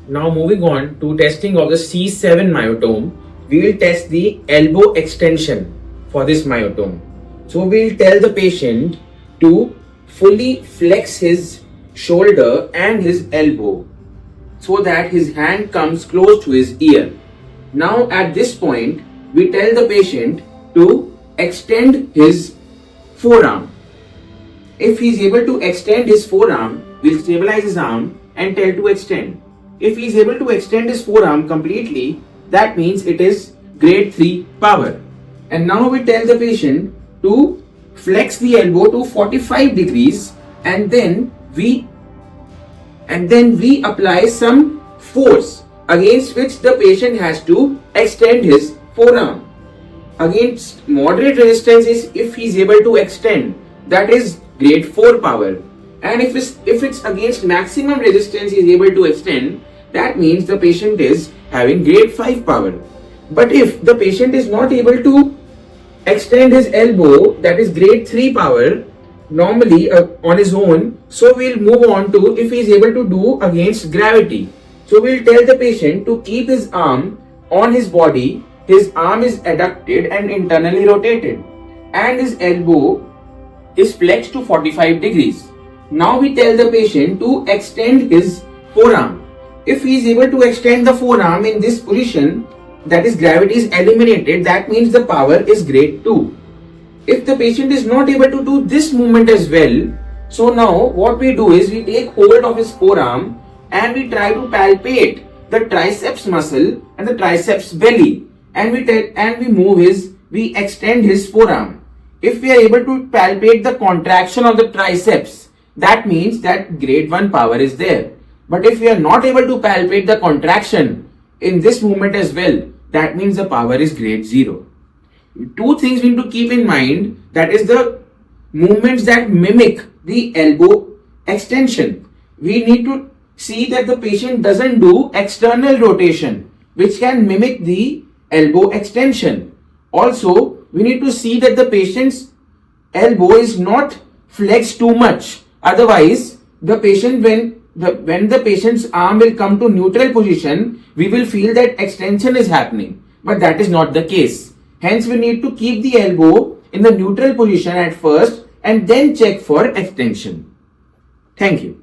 Now moving on to testing of the C7 myotome, we will test the elbow extension for this myotome. So we will tell the patient to fully flex his shoulder and his elbow so that his hand comes close to his ear. Now at this point, we tell the patient to extend his forearm. If he is able to extend his forearm, we'll stabilize his arm and tell to extend. If he is able to extend his forearm completely, that means it is grade 3 power. And now we tell the patient to flex the elbow to 45 degrees and then we apply some force against which the patient has to extend his forearm. Against moderate resistance is if he is able to extend, that is grade 4 power. And if it's against maximum resistance he is able to extend, that means the patient is having grade 5 power. But if the patient is not able to extend his elbow, that is grade 3 power, normally on his own, so we'll move on to if he is able to do against gravity. So we'll tell the patient to keep his arm on his body, his arm is adducted and internally rotated, and his elbow is flexed to 45 degrees. Now we tell the patient to extend his forearm. If he is able to extend the forearm in this position, that is gravity is eliminated, that means the power is grade 2. If the patient is not able to do this movement as well, so now what we do is we take hold of his forearm and we try to palpate the triceps muscle and the triceps belly, and we extend his forearm. If we are able to palpate the contraction of the triceps, that means that grade 1 power is there. But if we are not able to palpate the contraction in this movement as well, that means the power is grade 0. Two things we need to keep in mind, that is the movements that mimic the elbow extension. We need to see that the patient doesn't do external rotation, which can mimic the elbow extension. Also, we need to see that the patient's elbow is not flexed too much. Otherwise, the patient when the patient's arm will come to neutral position, we will feel that extension is happening. But that is not the case. Hence, we need to keep the elbow in the neutral position at first and then check for extension. Thank you.